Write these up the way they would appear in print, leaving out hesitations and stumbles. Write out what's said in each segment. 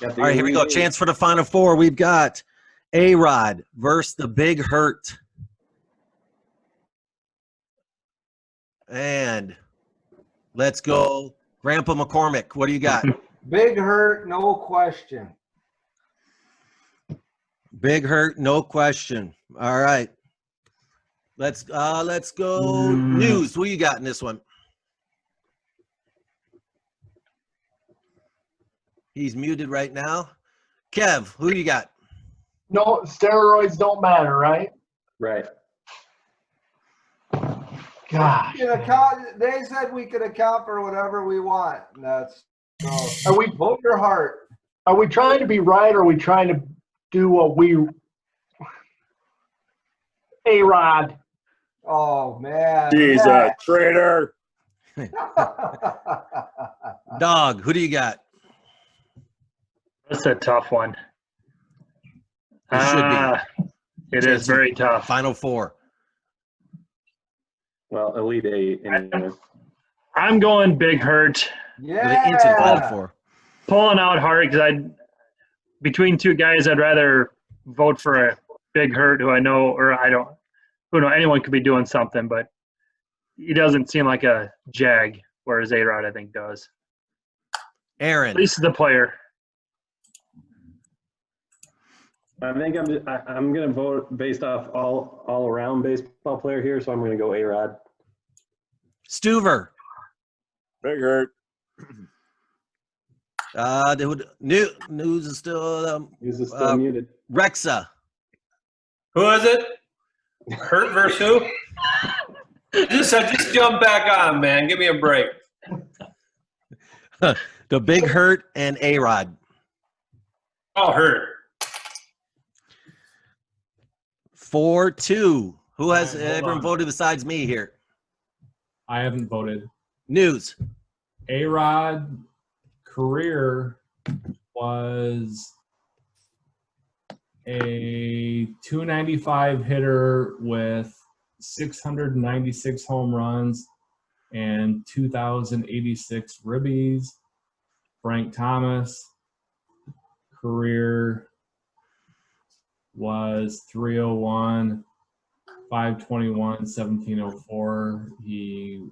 All right, here we go. Chance for the final four. We've got A-Rod versus the Big Hurt. And let's go. Grandpa McCormick, what do you got? Big Hurt, no question. Big Hurt, no question. All right. Let's go. News. Who you got in this one? He's muted right now. Kev, who you got? No, steroids don't matter, right? Right. God. They said we could account for whatever we want. And that's so. Are we Vote your heart. Are we trying to be right, or are we trying to do what we? A-Rod. Oh man. He's a traitor. Dog, who do you got? That's a tough one. It should be. It is very tough. Final four. Well, Elite Eight. I'm going Big Hurt. Yeah. Into the final four. Pulling out Hart because between two guys, I'd rather vote for a Big Hurt who I know, or I don't, who know anyone could be doing something, but he doesn't seem like a jag, whereas A-Rod I think does. Aaron. At least the player. I think I'm going to vote based off all around baseball player here, so I'm going to go A-Rod. Stuver. Big Hurt. News is still muted. Rexa. Who is it? Hurt versus who? I just jump back on, man. Give me a break. The Big Hurt and A-Rod. Oh, Hurt. 4-2. Who has Hold everyone on. voted besides me here? I haven't voted. News. A-Rod career was a 295 hitter with 696 home runs and 2,086 ribbies. Frank Thomas career was 301, 521, 1704. He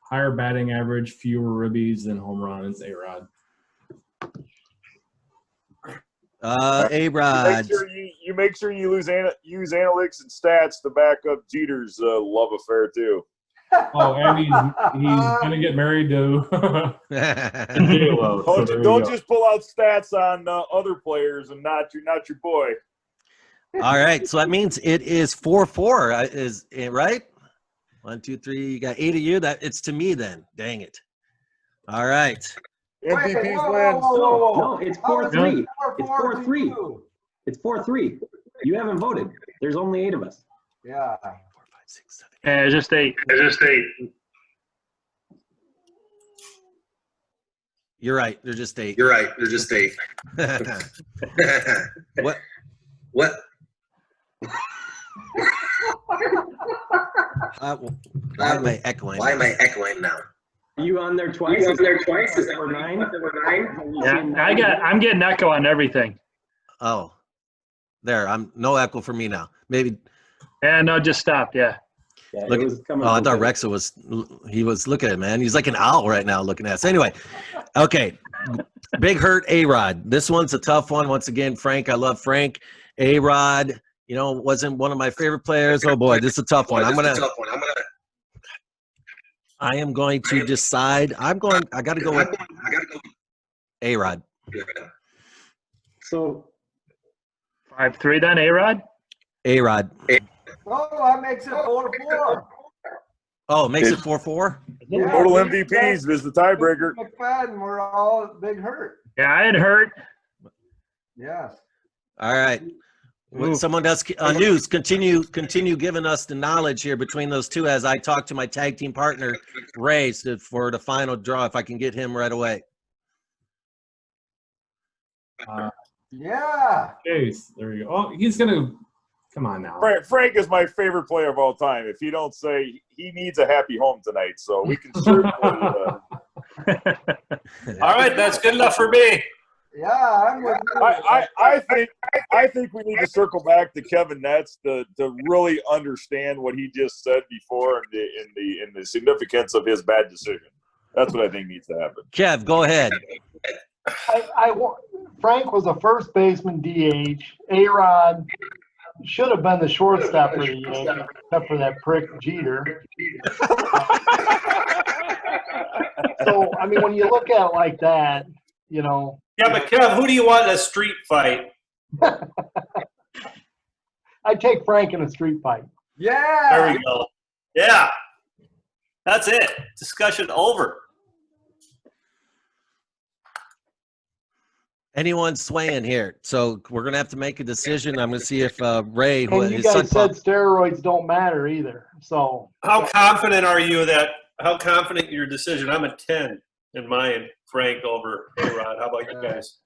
higher batting average, fewer ribbies than home runs. A-Rod. A-Rod. You make sure you use analytics and stats to back up Jeter's love affair too. Oh, and he's gonna get married to J-Lo. Don't just pull out stats on other players and not your boy. All right, so that means it is 4-4. Is it right? 1, 2, 3. You got 8 of you. That it's to me then. Dang it. All right. MVPs win. No, it's 4-3. It's 4-3. 4-4. It's 4-3. You haven't voted. There's only 8 of us. Yeah. 4, 5, 6, 7. Yeah, it's just 8. You're right. They're just 8. What? Why am I echoing? now? Are you on there twice? Is that number 9? Yeah, I'm getting echo on everything. Oh, there. I'm no echo for me now. Maybe. Yeah, no, just stopped. Yeah. Look, I thought Rexa was. He was. Look at it, man. He's like an owl right now, looking at us. Anyway, okay. Big Hurt A-Rod. This one's a tough one. Once again, Frank. I love Frank. A-Rod. Wasn't one of my favorite players. Oh boy, this is a tough one. I am going to decide. I got to go with A-Rod. So 5-3 then, A-Rod? A-Rod. Oh, that makes it 4-4. Oh, it makes it 4-4? Yeah, Total MVPs is the tiebreaker. McFadden, we're all Big Hurt. Yeah, I had Hurt. Yes. All right. When someone does news, continue giving us the knowledge here between those two as I talk to my tag team partner, Ray, for the final draw, if I can get him right away. Yeah. Chase, there you go. Oh, he's gonna come on now. Frank is my favorite player of all time. If you don't say he needs a happy home tonight, so we can certainly. All right, that's good enough for me. Yeah, I'm with you. I think we need to circle back to Kevin Netz to really understand what he just said before and the significance of his bad decision. That's what I think needs to happen. Kev, go ahead. Frank was a first baseman DH. A-Rod should have been the shortstop for the Yankees, except for that prick Jeter. So, I mean, when you look at it like that, you know. Yeah, but Kev, who do you want in a street fight? I'd take Frank in a street fight. Yeah. There we go. Yeah. That's it. Discussion over. Anyone swaying here? So we're gonna have to make a decision. I'm gonna see if Ray, And you guys said steroids don't matter either. So how confident are you that? How confident in your decision? I'm a 10 in mine. Frank over A-Rod. How about you guys?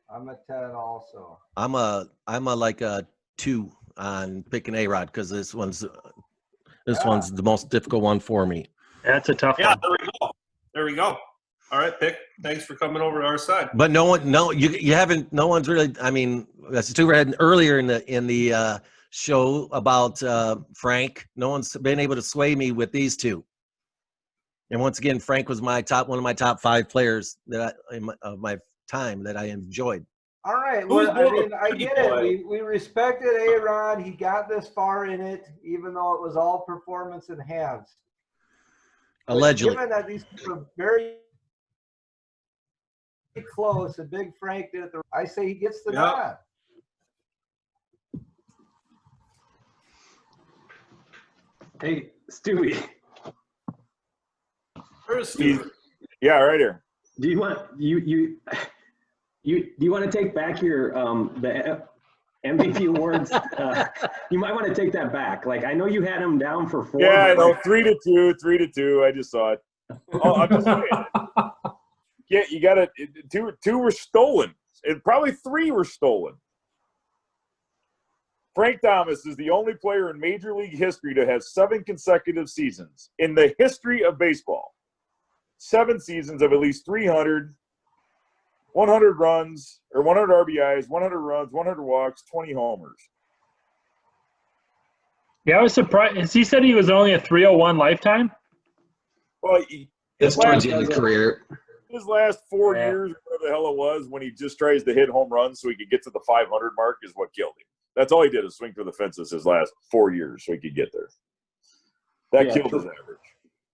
I'm a 10 also. I'm a like a 2 on picking A-Rod because this one's the most difficult one for me. That's a tough one. Yeah, there we go. There we go. All right, Pick. Thanks for coming over to our side. But no one's really. I mean, that's too bad. Earlier in the show about Frank, no one's been able to sway me with these two. And once again, Frank was one of my top 5 players of my time that I enjoyed. All right. Well, I mean, I get it. We respected A-Rod. He got this far in it, even though it was all performance enhanced. Allegedly. But given that these two are very close, and Big Frank did it, I say he gets the nod. Hey, Stewie. Where's Steve? Yeah, right here. Do you want do you want to take back your the MVP awards? You might want to take that back. Like, I know you had him down for 4. Yeah, I know. 3-2, 3-2. I just saw it. Oh, I'm just saying. Yeah, you got to. 2 were stolen. And probably 3 were stolen. Frank Thomas is the only player in Major League history to have 7 consecutive seasons in the history of baseball. 7 seasons of at least 300, 100 runs, or 100 RBIs, 100 runs, 100 walks, 20 homers. Yeah, I was surprised. He said he was only a 301 lifetime? Well, It's towards the end of the career. His last 4 years, or whatever the hell it was, when he just tries to hit home runs so he could get to the 500 mark is what killed him. That's all he did is swing for the fences his last 4 years so he could get there. That killed his average.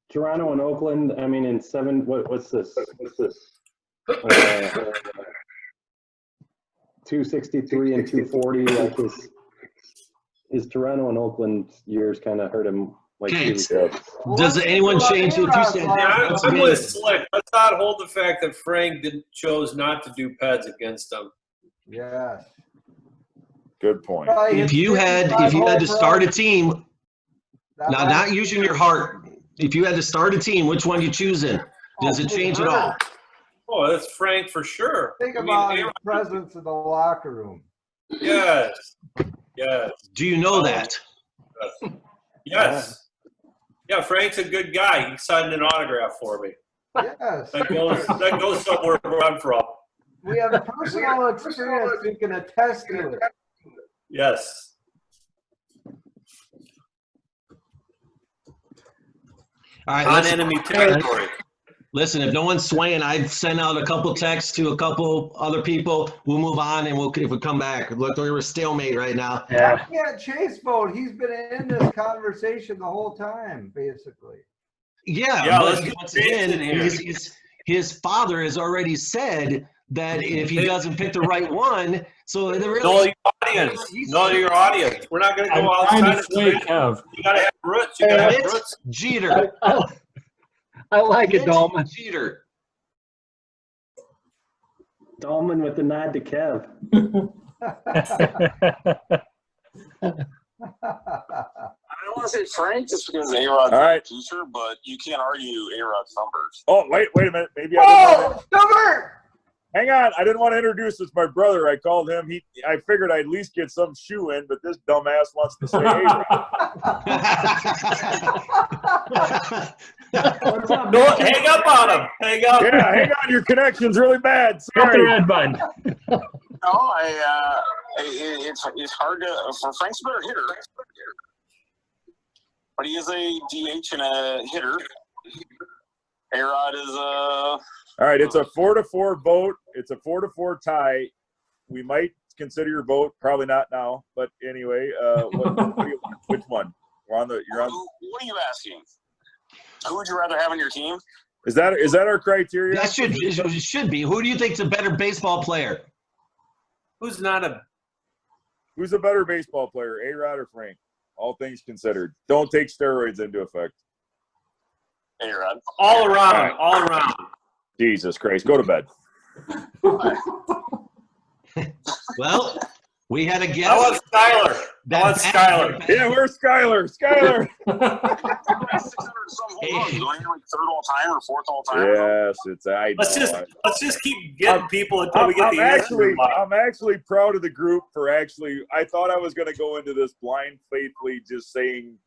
Toronto and Oakland, I mean, in 7, what's this? 263 and 240. Like his Toronto and Oakland years kind of hurt him. Like, okay. Does anyone change it? Yeah, I'm with Slick. Let's not hold the fact that Frank chose not to do Peds against him. Yes. Good point. If you had to start a team, now not using your heart, if you had to start a team, which one you choosing? Does it change at all? Oh, that's Frank for sure. Think about his presence in the locker room. Yes. Yes. Do you know that? Yes. Yeah, Frank's a good guy. He signed an autograph for me. Yes. That goes somewhere where I'm from. We have a personal experience who can attest to it. Yes. All right, on enemy territory. Listen, if no one's swaying, I've sent out a couple texts to a couple other people. We'll move on, and if we come back. Look, we're a stalemate right now. Yeah. I can't Chase vote. He's been in this conversation the whole time, basically. Yeah, but once again, his father has already said that if he doesn't pick the right one, so they're really know your audience. We're not going to go outside of sway, Kev. You got to have roots. You got to have roots. Jeter. I like it, Dolman. Jeter. Dolman with the nod to Kev. I don't want to say Frank just because A-Rod's a teacher, but you can't argue A-Rod's numbers. Oh, wait a minute. Maybe I number! Hang on, I didn't want to introduce this. My brother, I called him. I figured I'd at least get some shoe in, but this dumbass wants to say, "Hey, What's up, No, Mitch? hang up on him. Hang up. yeah, hang on, your connection's really bad." Hit the Sorry. red button. No, it's hard to for Frank's a better hitter, but he is a DH and a hitter. A-Rod is a. All right, it's a 4-4 vote. It's a 4-4 tie. We might consider your vote. Probably not now, but anyway, what do you want? Which one? You're on. What are you asking? Who would you rather have on your team? Is that our criteria? That should be. Who do you think's a better baseball player? Who's not a? Who's a better baseball player, A-Rod or Frank? All things considered. Don't take steroids into effect. A-Rod. All around. All right. All around. Jesus Christ. Go to bed. Well, we had a guest. I want Skyler. I want Skyler. Yeah, where's Skyler? Skyler. 600 some home runs. Don't you like third all time or fourth all time? Yes, it's I. Let's just keep getting people until we get the answer. I'm actually proud of the group for actually. I thought I was going to go into this blind faithfully, just saying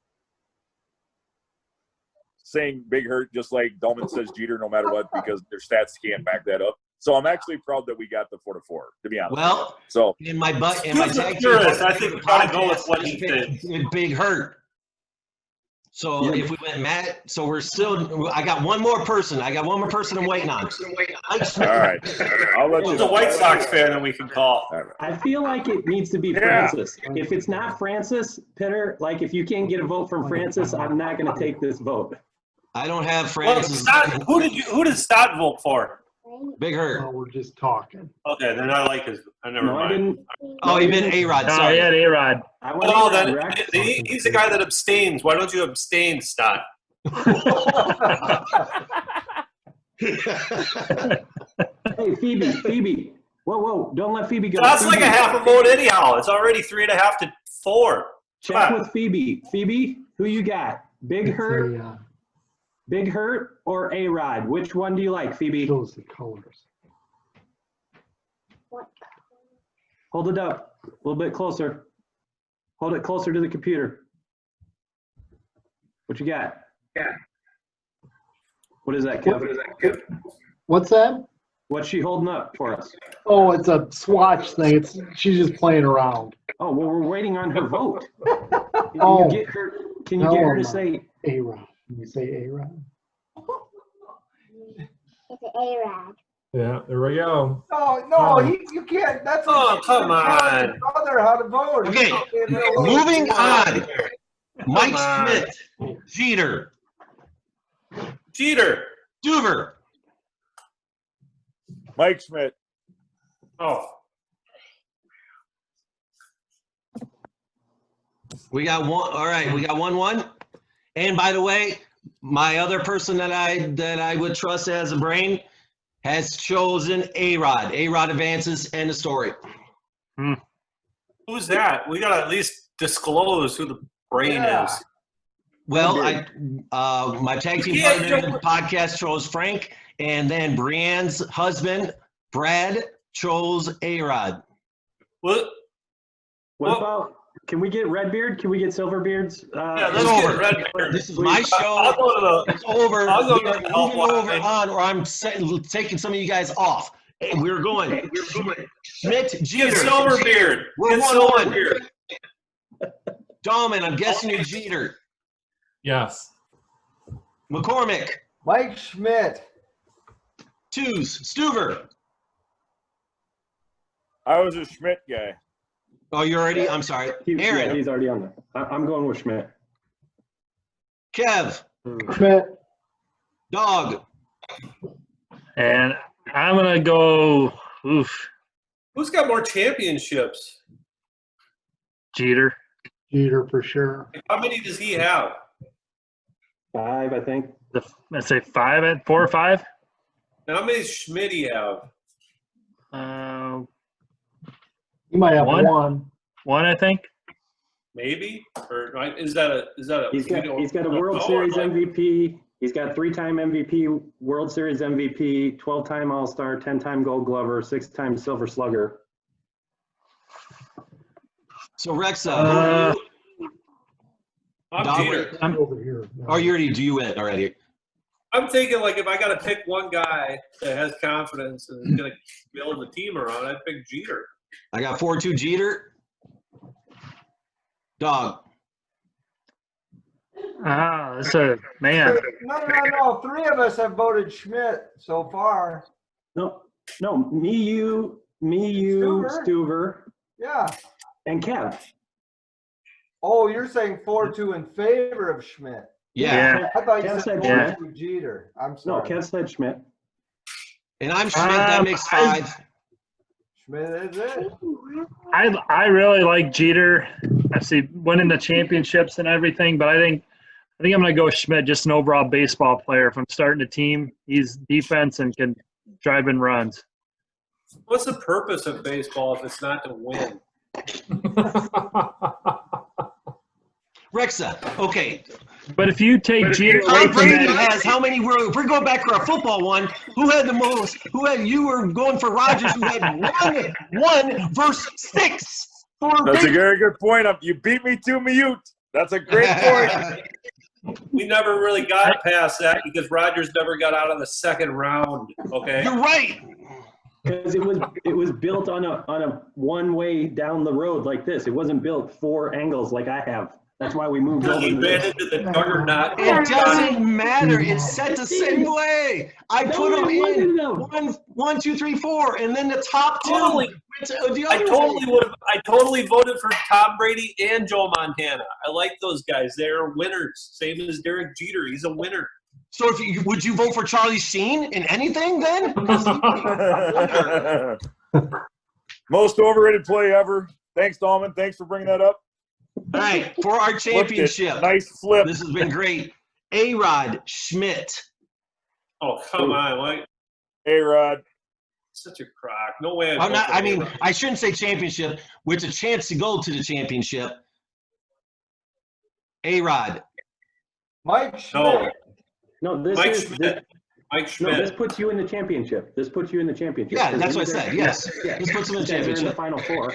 Big Hurt, just like Dolman says Jeter, no matter what, because their stats can't back that up. So I'm actually proud that we got the 4-4. To be honest. Well, so in my tag team, I think we gotta go with what he did. Big Hurt. So if we went Matt, so we're still. I got one more person. I'm waiting on. All right, I'll let you. Who's a White Sox fan that we can call? I feel like it needs to be Francis. If it's not Francis, Pitter, like if you can't get a vote from Francis, I'm not going to take this vote. I don't have Francis. Well, who did Stott vote for? Big Hurt. Oh, we're just talking. Okay, then I like his. I never mind. I didn't. Oh, he meant A-Rod. Oh, Sorry. yeah, A-Rod. No, then he's the guy that abstains. Why don't you abstain, Stott? Hey, Phoebe. Whoa, don't let Phoebe go. That's Phoebe. like a half a vote anyhow. It's already 3.5 to 4. Check with Phoebe. Phoebe, who you got? Big Hurt? Big Hurt or A-Rod? Which one do you like, Phoebe? Shows the colors. Hold it up a little bit closer. Hold it closer to the computer. What you got? What is that, Kevin? What's that? What's she holding up for us? Oh, it's a swatch thing. She's just playing around. Oh, well, we're waiting on her vote. Oh. Can you get her to say A-Rod? Can you say A-Rod? It's an A-Rod. Yeah, there we go. No, you can't. That's come on. Brother, how to vote. Okay, moving on. Mike Smith, Jeter, Duver. Mike Schmidt. Oh. We got one. All right, we got 1-1. And by the way, my other person that I would trust as a brain has chosen A-Rod. A-Rod advances. End of story. Who's that? We gotta at least disclose who the brain is. Well, my tag team partner in the podcast chose Frank, and then Brienne's husband, Brad, chose A-Rod. What about, can we get Redbeard? Can we get Silverbeards? Yeah, let's get Redbeard. This is my show. It's over. I'll go We are to the moving over on, or I'm taking some of you guys off. Hey, we're going. Schmidt, Jeter. Get Silverbeard. We're Get 1-1. Silverbeard. Dolman, I'm guessing you're Jeter. Yes. McCormick. Mike Schmidt. Twos. Stuver. I was a Schmidt guy. Oh, you're already? I'm sorry. Aaron. Yeah, he's already on there. I'm going with Schmidt. Kev. Schmidt. Dog. And I'm going to go, Who's got more championships? Jeter. Jeter for sure. How many does he have? 5, I think. Let's say 4 or 5. And how many does Schmidt have? You might have One? one. 1, I think. Maybe? Or is that a He's got a World Series MVP. He's got 3-time MVP, World Series MVP, 12-time All-Star, 10-time Gold Glover, 6-time Silver Slugger. So Rexa, I'm Jeter. I'm over here. oh, you already do it already. I'm thinking like if I got to pick one guy that has confidence and is going to build the team around, I'd pick Jeter. I got 4-2 Jeter. Dog. That's a man. No. 3 of us have voted Schmidt so far. No, me, you, Stuver, Yeah. and Kev. Oh, you're saying 4-2 in favor of Schmidt. Yeah. I thought you Kev said said 4-2 Jeter. I'm No, sorry. Kev said Schmidt. And I'm Schmidt. That makes 5. Schmidt is it. I really like Jeter. I see winning the championships and everything, but I think I'm going to go Schmidt, just an overall baseball player. If I'm starting a team, he's defense and can drive in runs. What's the purpose of baseball if it's not to win? Rexa. Okay. But if you take Jeter away Tom from Brady that, has how many? If we're going back to our football one, who had the most? You were going for Rodgers, who had one versus 6. That's a very good point. You beat me to mute. That's a great point. We never really got past that because Rodgers never got out of the second round. Okay. You're right. Because it was built on a one way down the road like this. It wasn't built 4 angles like I have. That's why we moved over. He ran into the juggernaut. It doesn't matter. It's set the same way. I put them in 1, 2, 3, 4, and then the top 2. Totally. I totally voted for Tom Brady and Joe Montana. I like those guys. They're winners. Same as Derek Jeter. He's a winner. So would you vote for Charlie Sheen in anything then? Most overrated play ever. Thanks, Dahlman. Thanks for bringing that up. All right, for our championship. Nice flip. This has been great. A-Rod Schmidt. Oh, come on. Like, A-Rod. Such a crock. No way. I shouldn't say championship, with a chance to go to the championship. A-Rod. Mike Schmidt. No, Mike Schmidt. No, this puts you in the championship. Yeah, that's what I said. Yes. This puts him in the championship. In the Final Four.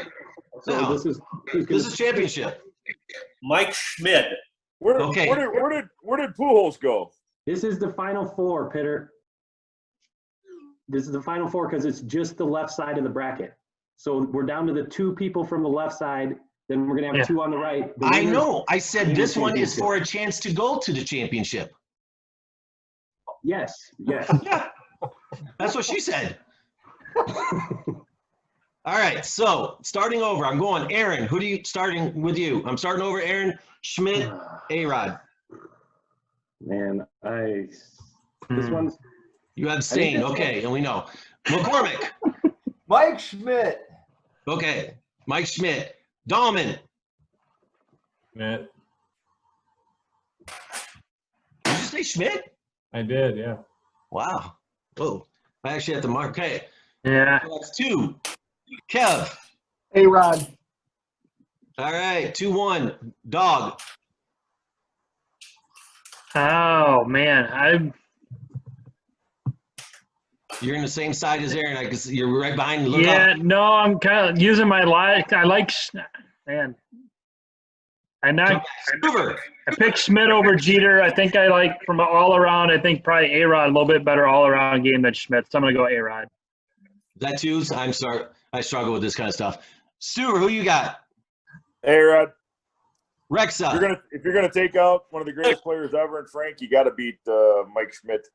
So No. this is championship. Mike Schmidt. Where did Pujols go? This is the Final Four, Pitter. This is the Final Four because it's just the left side of the bracket. So we're down to the 2 people from the left side. Then we're going to have 2 on the right. I know. I said this one is for a chance to go to the championship. Yes. Yeah. That's what she said. All right, so starting over, I'm going Aaron. Starting with you? I'm starting over Aaron, Schmidt, A-Rod. Man, this one's. You abstain, okay, and we know. McCormick. Mike Schmidt. Okay, Mike Schmidt. Dahlman. Schmidt. Did you say Schmidt? I did, yeah. Wow. Oh, I actually have to mark. Okay. yeah. So that's 2. Kev. A-Rod. All right, 2-1. Dog. Oh man, You're in the same side as Aaron. I guess you're right behind. Look yeah. up. No, I'm kind of using my like. I like man. I picked Schmidt over Jeter. I think I like from all around. I think probably A-Rod a little bit better all around game than Schmidt. So I'm gonna go A-Rod. That 2? I'm sorry. I struggle with this kind of stuff. Stuart, who you got? A-Rod. Rexa. If you're gonna take out one of the greatest players ever in Frank, you got to beat Mike Schmidt.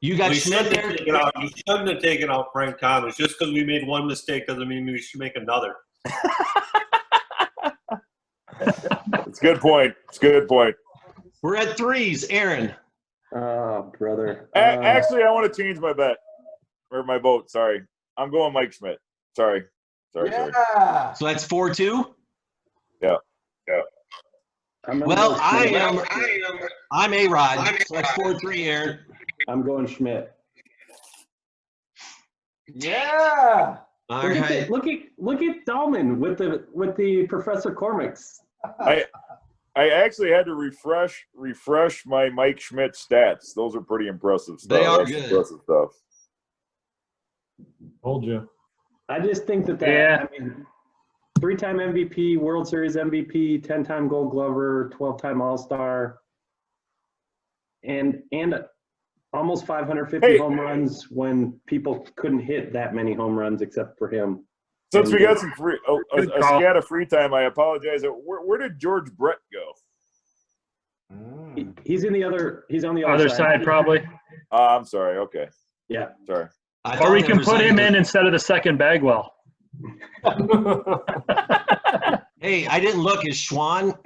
You got Schmidt there? You shouldn't have taken out Frank Thomas. Just because we made one mistake doesn't mean we should make another. It's a good point. We're at 3s. Aaron. Oh, brother. Actually, I want to change my bet. Or my vote, sorry. I'm going Mike Schmidt. Sorry. Yeah. So that's 4-2? Yeah. Well, I'm A-Rod. So that's 4-3, Aaron. I'm going Schmidt. Yeah. All right. Look at Dahlman with the Professor Cormacks. I actually had to refresh my Mike Schmidt stats. Those are pretty impressive stuff. They are That's good. impressive stuff. Told you. I just think that Yeah. I mean, 3-time MVP, World Series MVP, 10-time Gold Glover, 12-time All-Star, and almost 550 home runs when people couldn't hit that many home runs except for him. Since And we got some free, a scat of free time, I apologize. Where did George Brett go? He's on the Other side, probably. I'm sorry. Okay. Yeah. Sorry. Or we can put him in instead of the second Bagwell. Hey, I didn't look. Is Schwan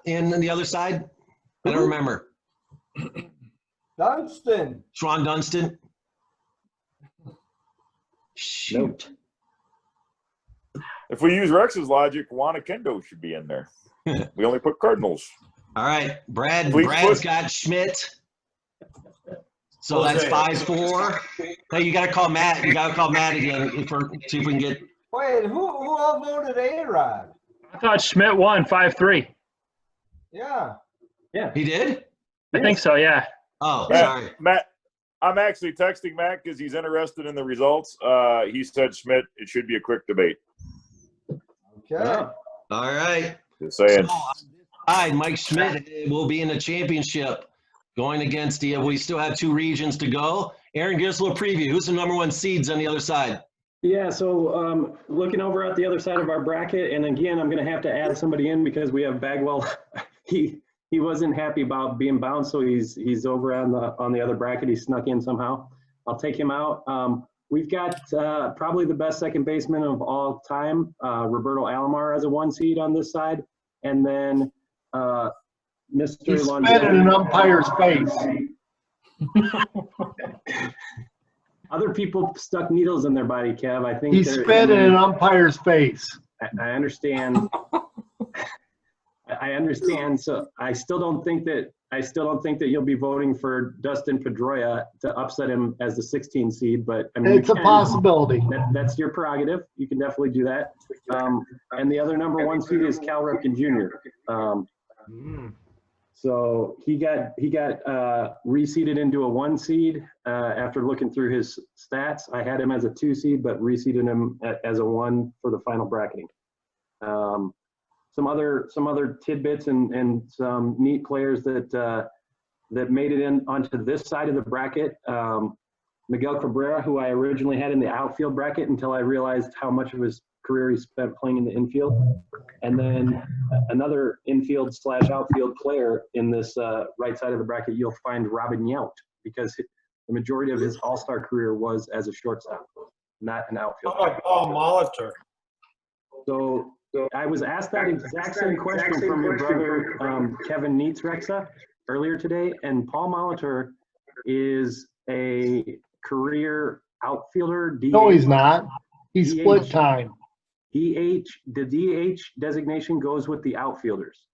in the other side? I don't remember. Dunston. Schwan Dunston. Shoot. If we use Rex's logic, Juan Kendo should be in there. We only put Cardinals. All right, Brad's Please got Schmidt. So that's 5-4. Hey, you got to call Matt. You got to call Matt again see if we can get. Wait, who all voted A-Rod? I thought Schmidt won 5-3. Yeah. Yeah. He did? I think so, yeah. Oh, Matt, sorry. Matt, I'm actually texting Matt because he's interested in the results. He said Schmidt, it should be a quick debate. Okay. Yeah. All right. Just saying. So, Mike Schmidt will be in the championship going against we still have 2 regions to go. Aaron, give us a little preview. Who's the number 1 seeds on the other side? Yeah, so looking over at the other side of our bracket, and again, I'm going to have to add somebody in because we have Bagwell. He wasn't happy about being bounced, so he's over on the other bracket. He snuck in somehow. I'll take him out. We've got probably the best second baseman of all time, Roberto Alomar, as a 1 seed on this side, and then Mr. He spit in an umpire's face. Other people stuck needles in their body, Kev. I think He spit in an umpire's face. I understand. I understand. So I still don't think that you'll be voting for Dustin Pedroia to upset him as the 16 seed. But I mean, It's a possibility. That's your prerogative. You can definitely do that. And the other number 1 seed is Cal Ripken Jr. So he got reseeded into a 1 seed after looking through his stats. I had him as a 2 seed, but reseeded him as a 1 for the final bracketing. Some other tidbits and some neat players that made it in onto this side of the bracket. Miguel Cabrera, who I originally had in the outfield bracket until I realized how much of his career he spent playing in the infield. And then another infield/outfield player in this right side of the bracket, you'll find Robin Yount, because the majority of his all-star career was as a shortstop, not an outfield. How about Paul Molitor? So I was asked that exact same question from your brother, Kevin Neitz Rexa, earlier today, and Paul Molitor is a career outfielder. DH. No, he's not. He's split time. The DH designation goes with the outfielders.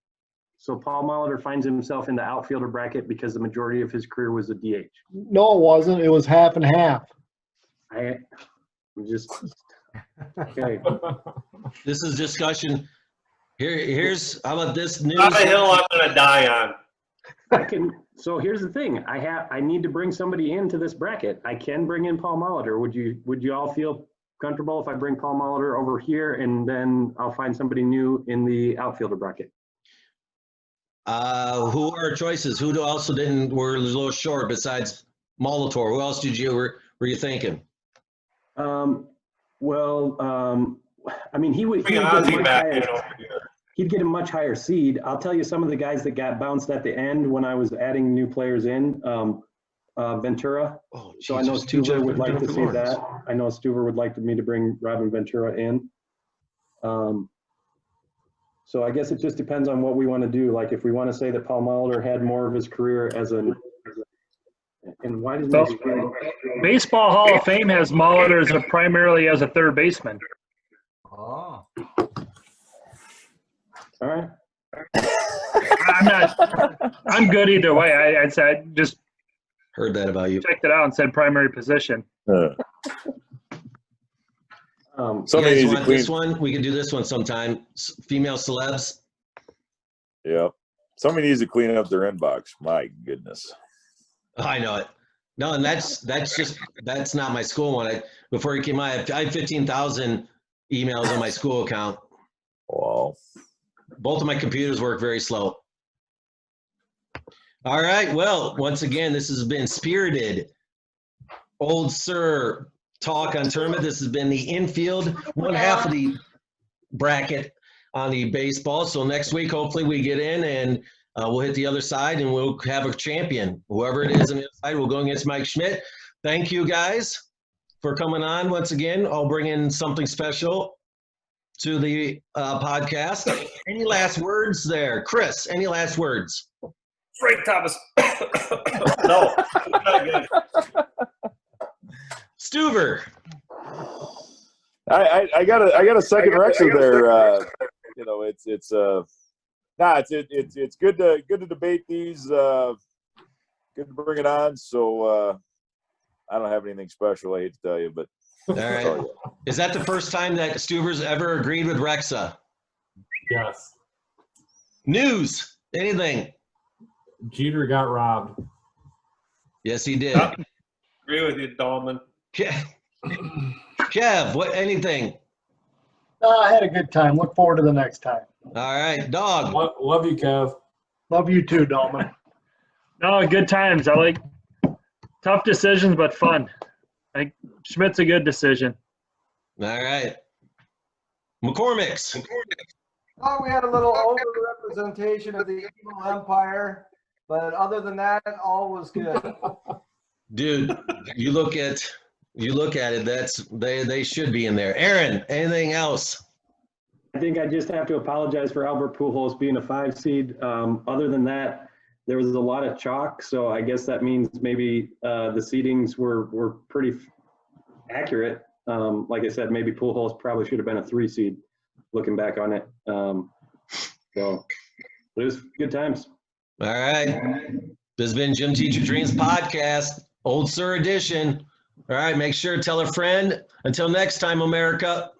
So Paul Molitor finds himself in the outfielder bracket because the majority of his career was a DH. No, it wasn't. It was half and half. I'm just okay. This is discussion. Here's how about this news? Not a hill I'm gonna die on. So here's the thing. I need to bring somebody into this bracket. I can bring in Paul Molitor. Would you all feel comfortable if I bring Paul Molitor over here and then I'll find somebody new in the outfielder bracket? Who are our choices? Who also were a little short besides Molitor? Who else were you thinking? I mean, he'd get a much higher seed. I'll tell you some of the guys that got bounced at the end when I was adding new players in. Ventura. Oh, so I know Stuver would like to see that. I know Stuver would like me to bring Robin Ventura in. So I guess it just depends on what we want to do. Like if we want to say that Paul Molitor had more of his career as and why does Baseball Hall of Fame has Molitor primarily as a third baseman. Oh. All right. I'm good either way. I'd say just heard that about you. Checked it out and said primary position. You guys want this one? We could do this one sometime. Female celebs. Yep. Somebody needs to clean up their inbox. My goodness. I know it. No, and that's not my school one. Before you came on, I had 15,000 emails on my school account. Wow. Both of my computers work very slow. All right. Well, once again, this has been Spirited Old Sir Talk on Tournament. This has been the infield, one half of the bracket on the baseball. So next week, hopefully we get in and we'll hit the other side and we'll have a champion. Whoever it is on the other side will go against Mike Schmidt. Thank you guys for coming on once again. I'll bring in something special to the podcast. Any last words there? Chris, any last words? Frank Thomas. No, not good. Stuver. I got a second Rexer there. You know, it's good to debate these. Good to bring it on. So I don't have anything special. I hate to tell you, but all right. Is that the first time that Stuver's ever agreed with Rexa? Yes. News. Anything? Jeter got robbed. Yes, he did. Agree with you, Dolman. Kev, what? Anything? I had a good time. Look forward to the next time. All right, Dog. Love you, Kev. Love you too, Dolman. No, good times. I like tough decisions, but fun. Schmidt's a good decision. All right. McCormick's. Oh, we had a little over-representation of the evil empire, but other than that, all was good. Dude, you look at it. They should be in there. Aaron, anything else? I think I just have to apologize for Albert Pujols being a 5 seed. Other than that, there was a lot of chalk, so I guess that means maybe the seedings were pretty accurate. Like I said, maybe Pujols probably should have been a 3 seed. Looking back on it, so it was good times. All right, this has been Gym Teacher Dreams podcast, Old Sir edition. All right, make sure to tell a friend. Until next time, America.